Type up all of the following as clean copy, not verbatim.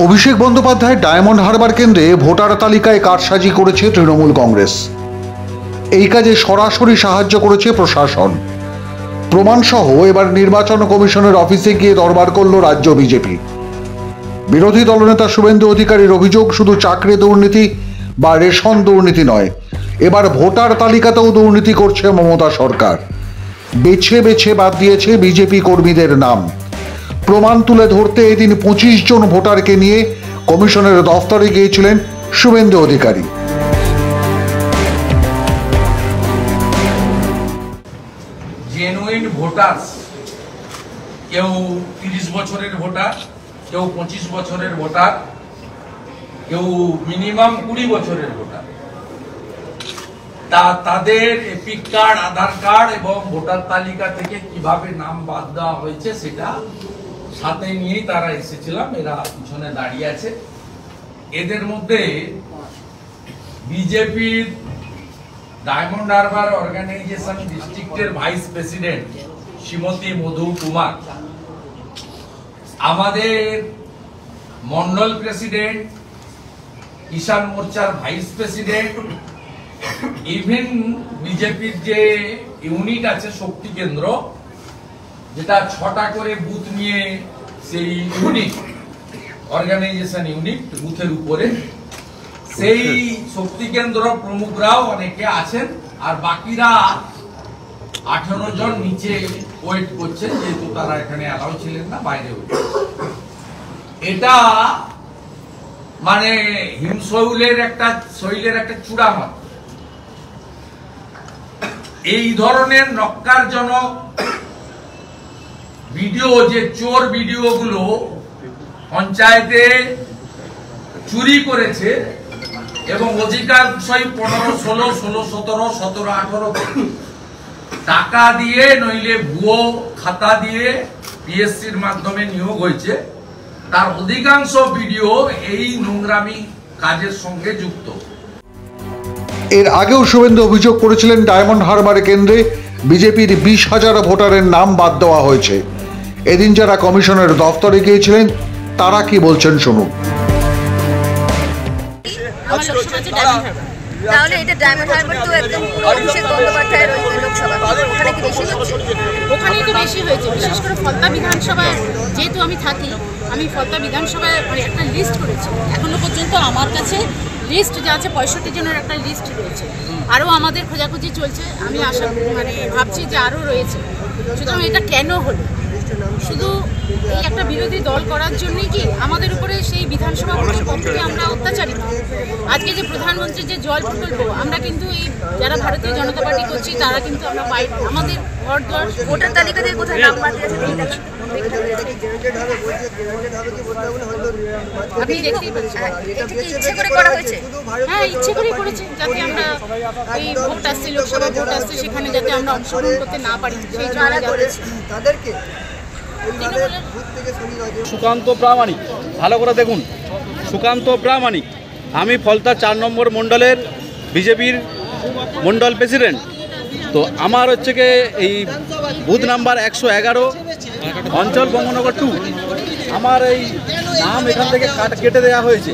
Abhishek Bandyopadhyay diamond Harbour কেন্দ্রে voter তালিকায় কারসাজি করেছে তৃণমূল কংগ্রেস। এই কাজে সরাসরি সাহায্য করেছে প্রশাসন। প্রমাণসহ এবার নির্বাচন কমিশনের অফিসে গিয়ে দরবার করল রাজ্য বিজেপি। বিরোধী দলনেতা শুভেন্দু অধিকারীর অভিযোগ, শুধু চাকরি দুর্নীতি বা রেশন দুর্নীতি নয়, এবার ভোটার তালিকাতেও দুর্নীতি করছে মমতা সরকার। বেছে বেছে বাদ দিয়েছে বিজেপি কর্মীদের নাম। প্রমাণ তুলে ধরতে এদিন 25 জন ভোটারকে নিয়ে কমিশনের দফতরে গিয়েছিলেন শুভেন্দু অধিকারী। জেনুইন ভোটার্স, কেউ 30 বছরের ভোটার, কেউ 25 বছরের ভোটার, কেউ মিনিমাম 20 বছরের ভোটার, তাদের এপিক কার্ড, আধার কার্ড এবং ভোটার তালিকা থেকে কিভাবে নাম বাদ দেওয়া হয়েছে সেটা সাথে নিয়েই তারা এসেছিলাম। এরা পিছনে দাঁড়িয়ে আছে। এদের মধ্যে বিজেপির ডায়মন্ড হারবার অর্গানাইজেশন ডিস্ট্রিক্টের ভাইস প্রেসিডেন্ট শ্রীমতী মধু কুমার, আমাদের মন্ডল প্রেসিডেন্ট, কিষাণ মোর্চার ভাইস প্রেসিডেন্ট, ইভেন বিজেপির যে ইউনিট আছে শক্তি কেন্দ্র, যেটা 6টা করে বুথ নিয়ে সেই ইউনিট, অর্গানাইজেশন ইউনিট বুথের উপরে, সেই শক্তি কেন্দ্র প্রমুখরাও অনেকে আছেন। আর বাকিরা 18 জন নিচে ওয়েট করছেন, যেহেতু তারা এখানে অ্যালাউ ছিলেন না, বাইরে। এটা মানে হিমশৈলের একটা চূড়া মাত্র। এই ধরনের নক্কারজনক ভিডিও, যে চোর ভিডিওগুলো পঞ্চায়েতে চুরি করেছে এবং অধিকাংশই 15, 16, 16, 17, 17, 18 টাকা দিয়ে নইলে ভুয়ো খাতা দিয়ে পিএসসির মাধ্যমে নিয়োগ হয়েছে, তার অধিকাংশ ভিডিও এই নোংরামি কাজের সঙ্গে যুক্ত। এর আগেও শুভেন্দু অভিযোগ করেছিলেন ডায়মন্ড হারবার কেন্দ্রে বিজেপির 20,000 ভোটারের নাম বাদ দেওয়া হয়েছে। এদিন যারা কমিশনের দফতরে গিয়েছিলেন তারা কি বলছেন শুনুন। তাহলে এটা ডায়মন্ড হারবার তো একদম পুরো অভিষেক বন্দ্যোপাধ্যায়ের লোকসভা, ওখানে কি বেশি হচ্ছে? ওখানেই তো বেশি হয়েছে, বিশেষ করে ফলতা বিধানসভায় যেহেতু আমি থাকি, আমি ফলতা বিধানসভায় মানে একটা লিস্ট করেছি। এখনো পর্যন্ত আমার কাছে লিস্ট যা আছে 65 জনের একটা লিস্ট রয়েছে। আরও আমাদের খোঁজাখুঁজি চলছে, আমি আশা ভাবছি যে আরও রয়েছে। সুতরাং এটা কেন হলো? শুধু এই একটা বিরোধী দল করার জন্যই কি আমাদের উপরে সেই বিধানসভা ভোটের পর থেকে আমরা অত্যাচারিত? আজকে যে প্রধানমন্ত্রীর যে জল প্রকল্প, আমরা কিন্তু এই যারা ভারতীয় জনতা পার্টি করছি তারা কিন্তু আমরা পাই, আমাদের ঘর দর ভোটার তালিকা থেকে কোথায় নাম বাদ দিয়েছে আপনি দেখতেই পাচ্ছেন। ইচ্ছে করে করা হয়েছে? হ্যাঁ, ইচ্ছে করেই করেছে, যাতে আমরা এই ভোট আসছে, লোকসভা ভোট আসছে, সেখানে যাতে আমরা অংশগ্রহণ করতে না পারি সেই জন্য করেছে। সুকান্ত প্রামাণিক, ভালো করে দেখুন, সুকান্ত প্রামাণিক, আমি ফলতা 4 নম্বর মণ্ডলের বিজেপির মণ্ডল প্রেসিডেন্ট। তো আমার হচ্ছে কি এই বুথ নাম্বার 111, অঞ্চল বঙ্গনগর 2, আমার এই নাম এখান থেকে কেটে দেওয়া হয়েছে।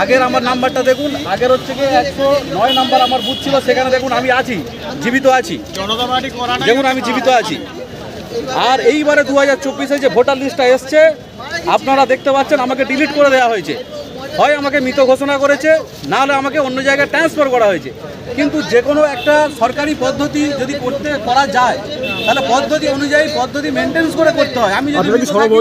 আগের আমার নাম্বারটা দেখুন, আগের হচ্ছে কি 109 নাম্বার আমার বুথ ছিল, সেখানে দেখুন আমি আছি, জীবিত আছি, দেখুন আমি জীবিত আছি। আর এইবারে 2024-এ যে ভোটার লিস্টটা এসছে আপনারা দেখতে পাচ্ছেন, আমাকে ডিলিট করে দেওয়া হয়েছে। হয় আমাকে মৃত ঘোষণা করেছে, না হলে আমাকে অন্য জায়গায় ট্রান্সফার করা হয়েছে। কিন্তু যে কোনো একটা সরকারি পদ্ধতি যদি করা যায়, তাহলে পদ্ধতি অনুযায়ী পদ্ধতি মেনটেন্স করে করতে হয়। আমি আপনারা কি সরব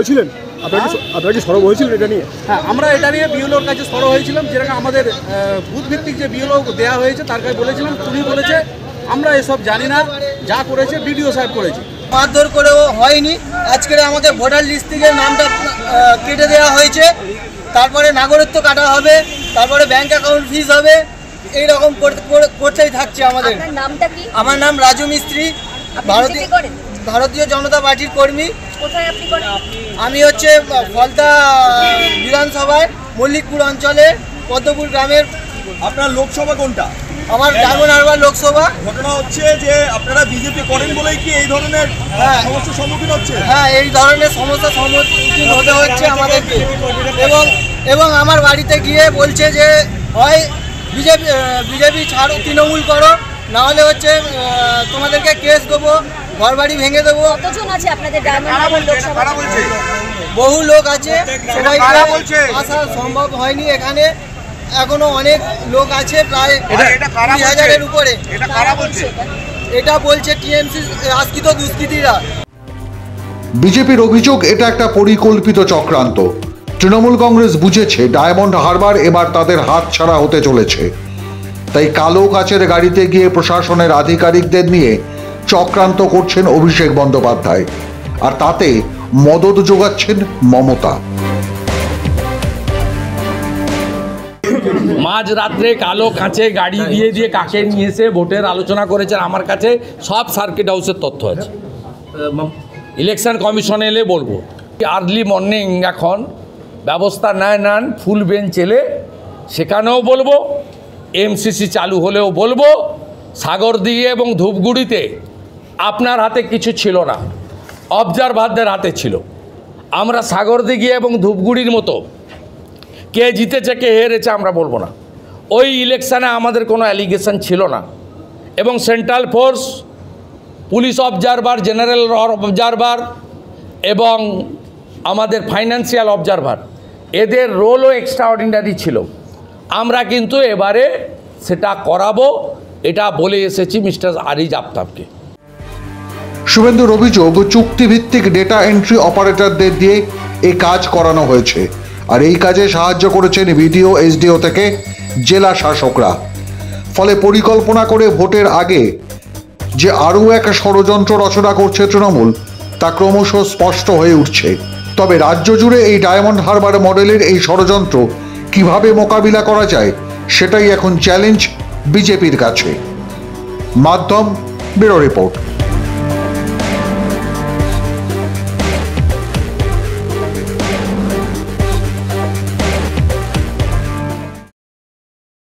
হয়েছিলেন এটা নিয়ে? হ্যাঁ, আমরা এটা নিয়ে বিএলওর কাছে সরব হয়েছিলাম। যেরকম আমাদের বুথ ভিত্তিক যে বিএলও দেওয়া হয়েছে তার কাছে বলেছিলাম, উনি বলেছে আমরা এসব জানি না, যা করেছে বিডিও সাহেব করেছে। মারধর করেও হয়নি। আজকে আমাদের ভোটার লিস্ট থেকে নামটা কেটে দেওয়া হয়েছে, তারপরে নাগরিকত্ব কাটা হবে, তারপরে ব্যাংক অ্যাকাউন্ট ফিস হবে, এইরকম করতেই থাকছে আমাদের। নামটা কি? আমার নাম রাজু মিস্ত্রি, ভারতীয় জনতা পার্টির কর্মী। কোথায় আপনি করেন? আমি হচ্ছে ফলতা বিধানসভায় মল্লিকপুর অঞ্চলে পদ্মপুর গ্রামের। আপনার লোকসভা কোনটা? আমার ডায়মন্ড হারবার লোকসভা। ঘটনা হচ্ছে যে আপনারা বিজেপি করেন বলেই কি এই ধরনের সমস্যার সম্মুখীন হচ্ছে? হ্যাঁ, এই ধরনের সমস্যার সম্মুখীন হতে হচ্ছে আমাদেরকে। এবং আমার বাড়িতে গিয়ে বলছে যে হয় বিজেপি ছাড়ো, তৃণমূল করো, না হলে হচ্ছে তোমাদেরকে কেস দেবো, ঘর বাড়ি ভেঙে দেবো। কতজন আছে আপনাদের ডায়মন্ড হারবার লোকসভা? বহু লোক আছে, সবাইকে আসা সম্ভব হয়নি এখানে। এখনো অনেক লোক আছে, প্রায় 20,000-এর উপরে। এটা বলছে টিএমসি আশ্রিত দুষ্কৃতীরা। বিজেপির অভিযোগ এটা একটা পরিকল্পিত চক্রান্ত। তৃণমূল কংগ্রেস বুঝেছে ডায়মন্ড হারবার এবার তাদের হাত ছাড়া হতে চলেছে, তাই কালো কাচের গাড়িতে গিয়ে প্রশাসনের আধিকারিকদের নিয়ে চক্রান্ত করছেন অভিষেক বন্দ্যোপাধ্যায়, আর তাতে মদত যোগাচ্ছেন মমতা। মাঝরাত্রে কালো কাঁচে গাড়ি দিয়ে কাকে নিয়ে এসে ভোটের আলোচনা করেছেন আমার কাছে সব সার্কিট হাউসের তথ্য আছে। ইলেকশন কমিশন এলে বলবো। আর্লি মর্নিং এখন ব্যবস্থা নেন ফুল বেঞ্চ এলে সেখানেও বলবো, এমসিসি চালু হলেও বলবো। সাগরদিঘি এবং ধূপগুড়িতে আপনার হাতে কিছু ছিল না, অবজারভারদের হাতে ছিল। আমরা সাগরদিঘি এবং ধূপগুড়ির মতো কে জিতেছে কে হেরেছে আমরা বলবো না। ওই ইলেকশানে আমাদের কোনো অ্যালিগেশন ছিল না, এবং central force, police observer, general observer এবং আমাদের ফাইন্যান্সিয়াল অবজারভার, এদের রোলও এক্সট্রাঅর্ডিনারি ছিল। আমরা কিন্তু এবারে সেটা করাবো, এটা বলে এসেছি মিস্টার আরিজ আফতাবকে। শুভেন্দুর অভিযোগ চুক্তিভিত্তিক ডেটা এন্ট্রি অপারেটরদের দিয়ে এই কাজ করানো হয়েছে, আর এই কাজে সাহায্য করেছেন বিডিও, এসডিও থেকে জেলা শাসকরা। ফলে পরিকল্পনা করে ভোটের আগে যে আরও এক ষড়যন্ত্র রচনা করছে তৃণমূল, তা ক্রমশ স্পষ্ট হয়ে উঠছে। তবে রাজ্য জুড়ে এই ডায়মন্ড হারবার মডেলের এই ষড়যন্ত্র কিভাবে মোকাবিলা করা যায়, সেটাই এখন চ্যালেঞ্জ বিজেপির কাছে। মাধ্যম ব্যুরো রিপোর্ট।